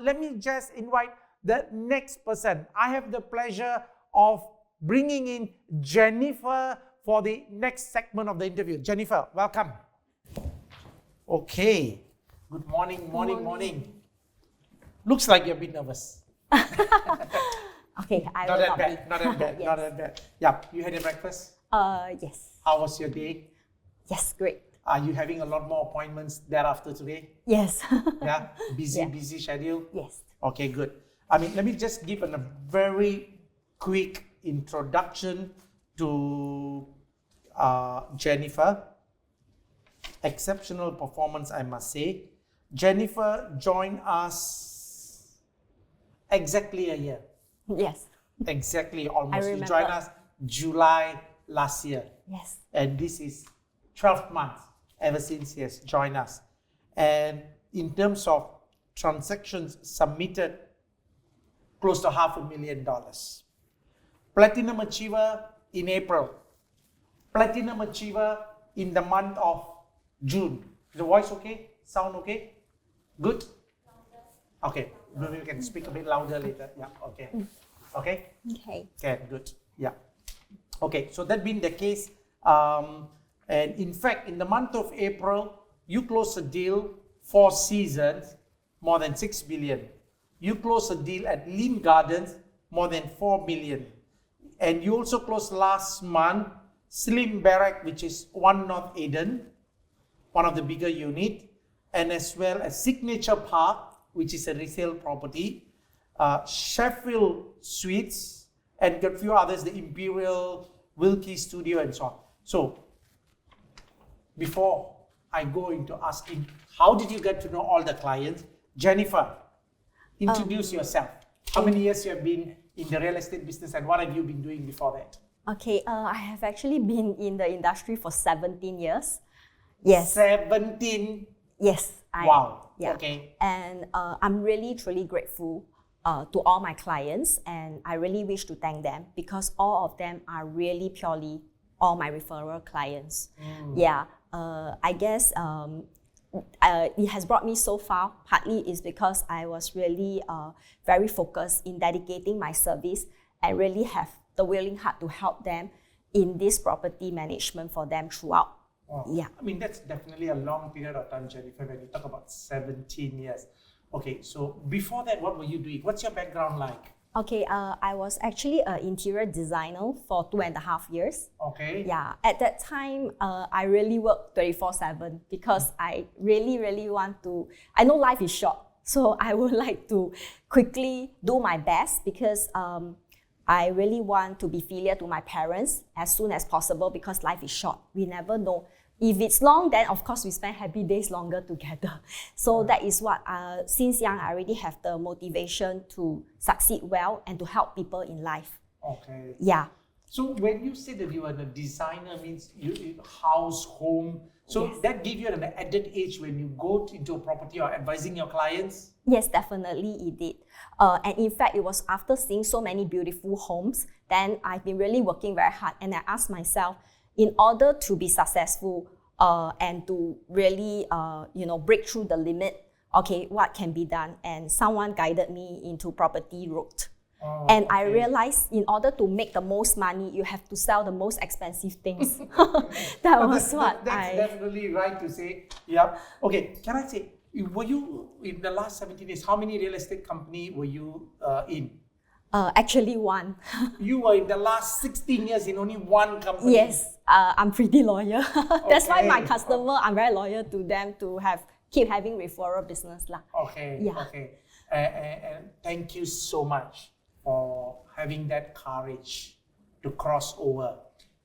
let me just invite the next person. I have the pleasure of bringing in Jennifer for the next segment of the interview. Jennifer, welcome. Okay. Good morning. Looks like you're a bit nervous. Okay, I not will that not bad. be. Not that bad. Yeah, you had your breakfast? Yes. How was your day? Yes, great. Are you having a lot more appointments thereafter today? Yes. Yeah, busy schedule? Yes. Okay, good. I mean, let me just give a very quick introduction to Jennifer. Exceptional performance, I must say. Jennifer joined us exactly a year. Yes. Exactly, almost. I You remember. joined us July last year. Yes. And this is 12 months ever since he has joined us. And in terms of transactions submitted, close to $500,000. Platinum Achiever in April. Platinum Achiever in the month of June. The voice okay? Sound okay? Good? Okay, maybe we can speak a bit louder later. Yeah, okay. Okay? Okay. Okay, good. Yeah. Okay, so that being the case, and in fact, in the month of April, you closed a deal, 4 seasons, more than 6 billion. You closed a deal at Lim Gardens, more than 4 million. And you also closed last month, Slim Barrack, which is 1 North Eden, one of the bigger unit, and as well as Signature Park, which is a resale property, Sheffield Suites, and a few others, the Imperial, Wilkie Studio, and so on. So, before I go into asking, how did you get to know all the clients? Jennifer, introduce yourself. How many years you have been in the real estate business and what have you been doing before that? Okay, I have actually been in the industry for 17 years. Yes. 17? Yes. Wow. Yeah. Okay. And I'm really, truly grateful to all my clients, and I really wish to thank them because all of them are really purely all my referral clients. Yeah. I guess it has brought me so far. Partly is because I was really very focused in dedicating my service and really have the willing heart to help them in this property management for them throughout. Wow. Yeah. I mean, that's definitely a long period of time, Jennifer, when you talk about 17 years. Okay, so before that, what were you doing? What's your background like? Okay, I was actually an interior designer for 2.5 years. Okay. Yeah, at that time, I really worked 24/7 because I really want to, I know life is short, so I would like to quickly do my best because I really want to be filial to my parents as soon as possible because life is short. We never know. If it's long, then of course we spend happy days longer together. So that is what, since young, I already have the motivation to succeed well and to help people in life. Okay. Yeah. So when you say that you are a designer, means you house, home. So Yes. that gives you an added edge when you go into a property or advising your clients? Yes, definitely it did. And in fact, it was after seeing so many beautiful homes, then I've been really working very hard. And I asked myself, in order to be successful and to really, break through the limit, okay, what can be done? And someone guided me into property route. Oh, And I okay. realized in order to make the most money, you have to sell the most expensive things. That was what That's definitely right to say. Yeah. Okay, can I say, were you, in the last 17 years, how many real estate company were you in? Actually one. You were in the last 16 years in only one company? Yes, I'm pretty loyal. That's why my Okay. customer, I'm very loyal to them to keep having referral business lah. Okay, Yeah. okay. And thank you so much for having that courage to cross over.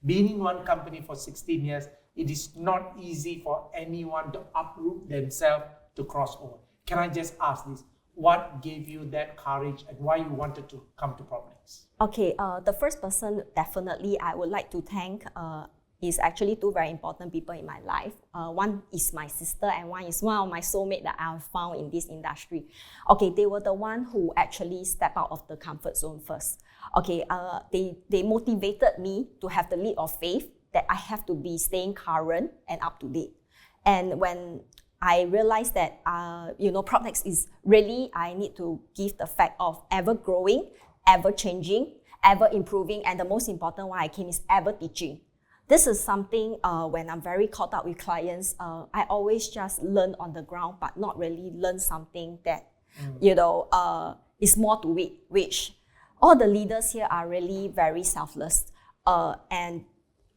Being in one company for 16 years, it is not easy for anyone to uproot themselves to cross over. Can I just ask this? What gave you that courage and why you wanted to come to PropNex? Okay, the first person definitely I would like to thank is actually 2 very important people in my life. One is my sister and one is one of my soulmates that I have found in this industry. Okay, they were the one who actually stepped out of the comfort zone first. Okay, they motivated me to have the leap of faith that I have to be staying current and up to date. And when I realized that, PropNex is really, I need to give the fact of ever growing, ever changing, ever improving, and the most important one I came is ever teaching. This is something when I'm very caught up with clients, I always just learn on the ground, but not really learn something that, is more to it, which all the leaders here are really very selfless. And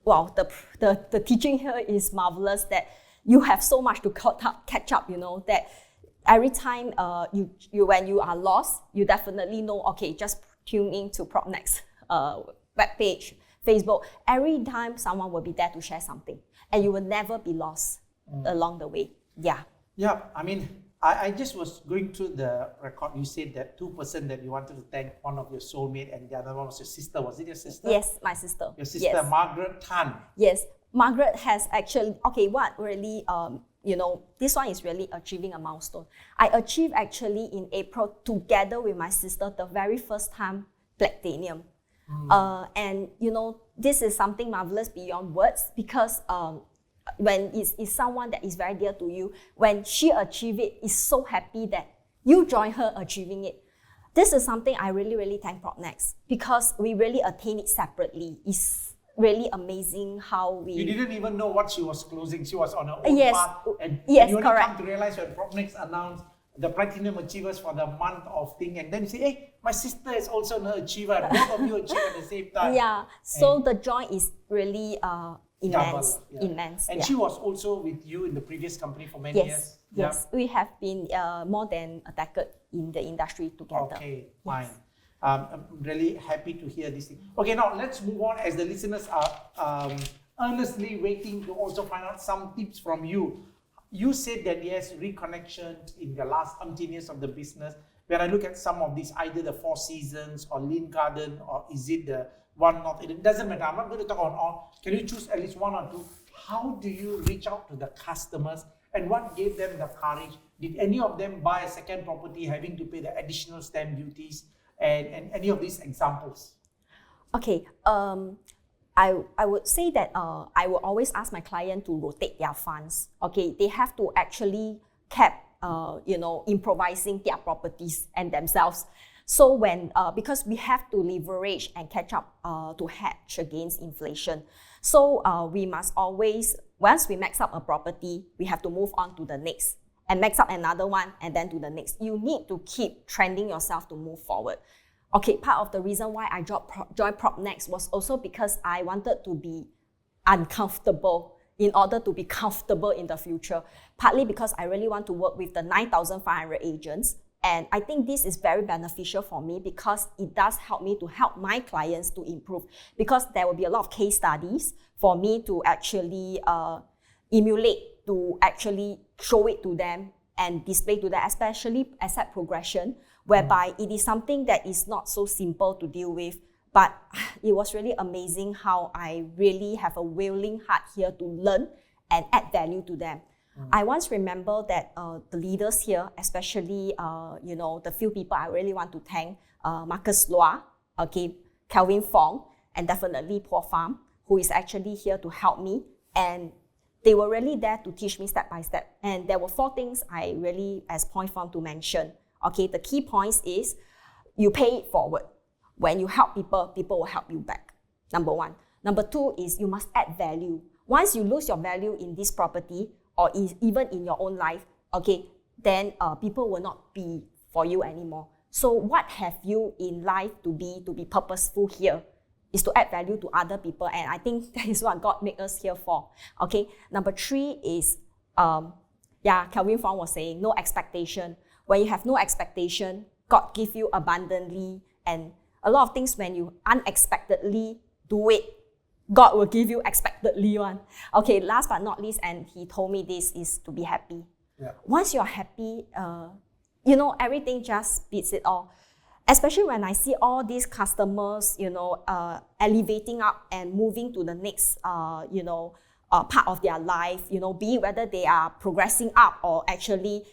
wow, the teaching here is marvelous that you have so much to catch up, that every time when you are lost, you definitely know, okay, just tune in to PropNex webpage, Facebook. Every time someone will be there to share something, and you will never be lost along the way. Yeah. Yeah, I mean, I just was going through the record. You said that 2% that you wanted to thank one of your soulmate, and the other one was your sister. Was it your sister? Yes, my sister. Your sister, yes. Margaret Tan. Yes, Margaret has actually, what really, this one is really achieving a milestone. I achieved actually in April together with my sister the very first time platinum. And this is something marvelous beyond words, because when it's someone that is very dear to you, when she achieved it, is so happy that you join her achieving it. This is something I really, really thank PropNex, because we really attain it separately. It's really amazing how we... You didn't even know what she was closing. She was on her own yes, path. And yes, you only correct. come to realize when PropNex announced the Platinum Achievers for the month of thing, and then you say, hey, my sister is also an achiever, and both of you achieve at the same time. Yeah, so the joy is really immense. Double, yeah. Immense. And yeah. she was also with you in the previous company for many Yes, years? yes. We have been more than a decade in the industry together. Okay, fine. I'm really happy to hear this thing. Okay, now let's move on, as the listeners are earnestly waiting to also find out some tips from you. You said that yes, reconnection in the last 18 years of the business. When I look at some of these, either the Four Seasons or Lean Garden, or is it the one not, it doesn't matter. I'm not going to talk on all. Can you choose at least one or two? How do you reach out to the customers, and what gave them the courage? Did any of them buy a second property having to pay the additional stamp duties, and any of these examples? Okay, I would say that I will always ask my client to rotate their funds. Okay, they have to actually keep, improvising their properties and themselves. So when, because we have to leverage and catch up to hedge against inflation. So we must always, once we max up a property, we have to move on to the next, and max up another one, and then to the next. You need to keep trending yourself to move forward. Okay, part of the reason why I joined PropNex was also because I wanted to be uncomfortable in order to be comfortable in the future. Partly because I really want to work with the 9,500 agents. And I think this is very beneficial for me, because it does help me to help my clients to improve. Because there will be a lot of case studies for me to actually emulate, to actually show it to them and display to them, especially asset progression, whereby it is something that is not so simple to deal with. But it was really amazing how I really have a willing heart here to learn and add value to them. I once remember that the leaders here, especially the few people I really want to thank, Marcus Loa, okay, Kelvin Fong, and definitely Paul Pham, who is actually here to help me. And they were really there to teach me step by step. And there were 4 things I really, as point form, to mention. Okay, the key points is you pay it forward. When you help people, people will help you back. Number 1. Number 2 is you must add value. Once you lose your value in this property, or even in your own life, okay, then people will not be for you anymore. So what have you in life to be purposeful here is to add value to other people, and I think that is what God made us here for. Okay, number 3 is, Kelvin Fong was saying, no expectation. When you have no expectation, God give you abundantly, and a lot of things when you unexpectedly do it, God will give you expectedly one. Okay, last but not least, and he told me this, is to be happy. Yeah. Once you're happy, everything just beats it all. Especially when I see all these customers, elevating up and moving to the next, part of their life, be it whether they are progressing up or actually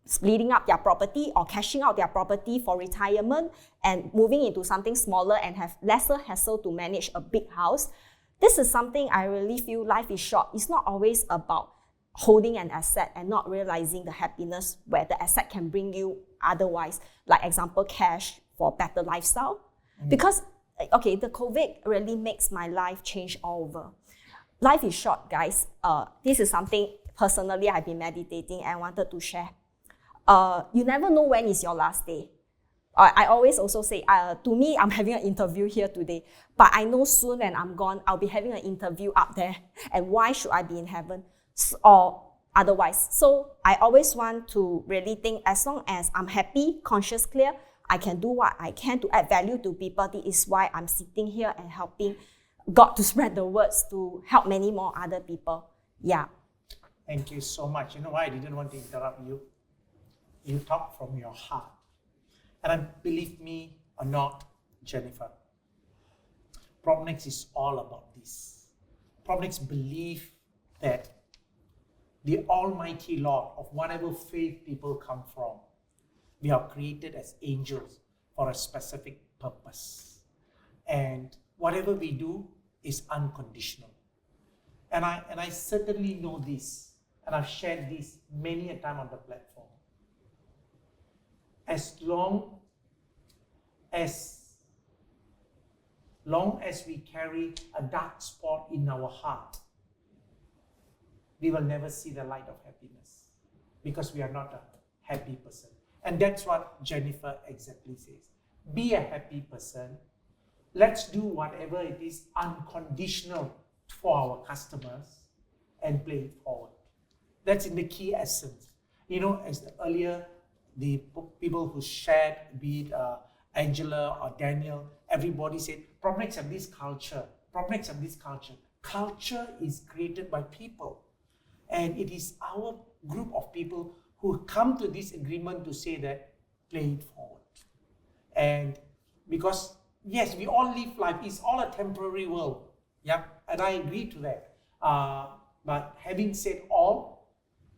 splitting up their property or cashing out their property for retirement and moving into something smaller and have lesser hassle to manage a big house. This is something I really feel life is short. It's not always about holding an asset and not realizing the happiness where the asset can bring you otherwise, like example, cash for better lifestyle. Because, okay, the COVID really makes my life change all over. Life is short, guys. This is something personally I've been meditating and wanted to share. You never know when is your last day. I always also say, to me, I'm having an interview here today, but I know soon when I'm gone, I'll be having an interview up there. And why should I be in heaven or otherwise? So I always want to really think, as long as I'm happy, conscious, clear, I can do what I can to add value to people. This is why I'm sitting here and helping God to spread the words to help many more other people. Yeah. Thank you so much. You know why I didn't want to interrupt you? You talk from your heart. And believe me or not, Jennifer, PropNex is all about this. PropNex believe that the Almighty Lord, of whatever faith people come from, we are created as angels for a specific purpose. And whatever we do is unconditional. And I certainly know this, and I've shared this many a time on the platform. As long as we carry a dark spot in our heart, we will never see the light of happiness because we are not a happy person. And that's what Jennifer exactly says. Be a happy person. Let's do whatever it is unconditional for our customers and play it forward. That's in the key essence. You know, as earlier, the people who shared, be it Angela or Daniel, everybody said, PropNex have this culture. PropNex have this culture. Culture is created by people. And it is our group of people who come to this agreement to say that, play it forward. And because, yes, we all live life. It's all a temporary world. Yeah, and I agree to that. But having said all,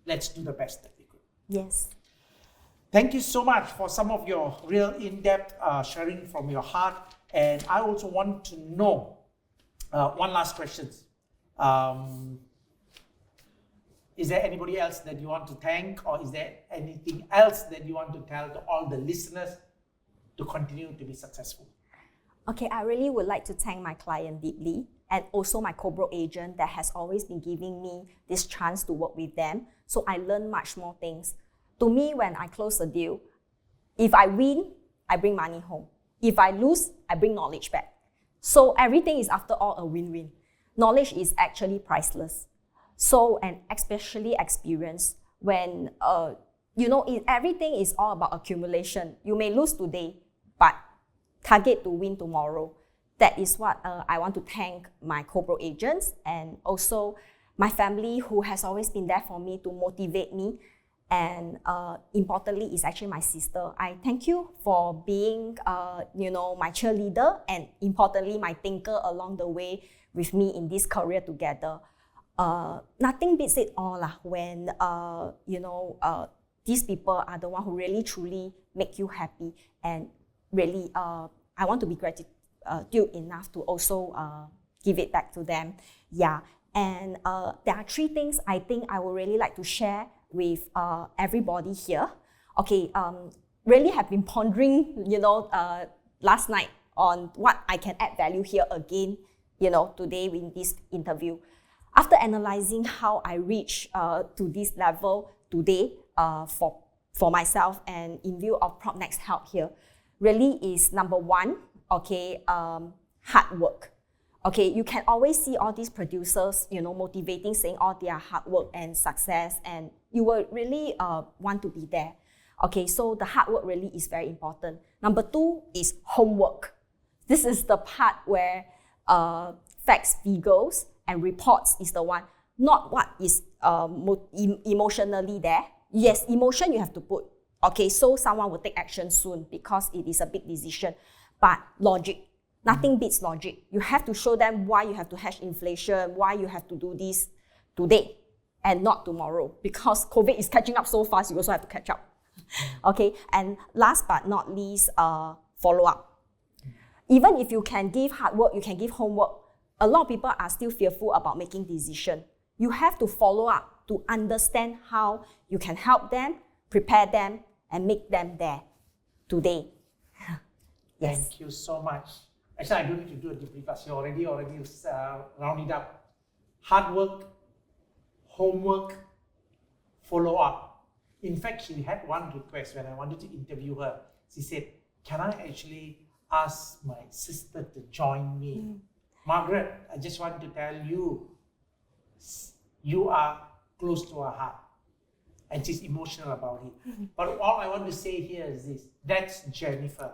let's do the best that we could. Yes. Thank you so much for some of your real in-depth sharing from your heart. And I also want to know, one last question. Is there anybody else that you want to thank, or is there anything else that you want to tell to all the listeners to continue to be successful? Okay, I really would like to thank my client deeply, and also my co-bro agent that has always been giving me this chance to work with them. So I learn much more things. To me, when I close a deal, if I win, I bring money home. If I lose, I bring knowledge back. So everything is after all a win-win. Knowledge is actually priceless. So, and especially experience, when, everything is all about accumulation. You may lose today, but target to win tomorrow. That is what I want to thank my co-bro agents and also my family who has always been there for me to motivate me. And importantly, is actually my sister. I thank you for being, my cheerleader and importantly, my thinker along the way with me in this career together. Nothing beats it all when, these people are the one who really truly make you happy. And really, I want to be gratitude enough to also give it back to them. Yeah. And there are 3 things I think I would really like to share with everybody here. Okay, really have been pondering, last night on what I can add value here again, today in this interview. After analyzing how I reached to this level today for myself and in view of PropNex help here, really is number 1, okay, hard work. Okay, you can always see all these producers, motivating, saying all their hard work and success, and you will really want to be there. Okay, so the hard work really is very important. Number 2 is homework. This is the part where facts, figures, and reports is the one, not what is emotionally there. Yes, emotion you have to put. Okay, so someone will take action soon because it is a big decision. But logic, nothing beats logic. You have to show them why you have to hedge inflation, why you have to do this today and not tomorrow, because COVID is catching up so fast, you also have to catch up. Okay, and last but not least, follow up. Even if you can give hard work, you can give homework, a lot of people are still fearful about making decisions. You have to follow up to understand how you can help them, prepare them, and make them there today. Thank you so much. Actually, I don't need to do a debrief class. You already rounded up. Hard work, homework, follow up. In fact, she had one request when I wanted to interview her. She said, can I actually ask my sister to join me? Margaret, I just want to tell you, you are close to her heart. And she's emotional about it. But all I want to say here is this. That's Jennifer,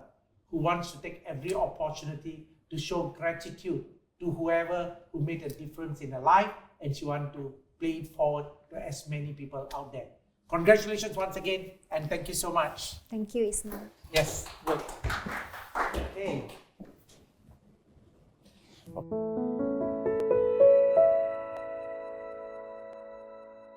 who wants to take every opportunity to show gratitude to whoever who made a difference in her life, and she wants to play it forward to as many people out there. Congratulations once again, and thank you so much. Thank you, Ismail. Yes, good. Okay.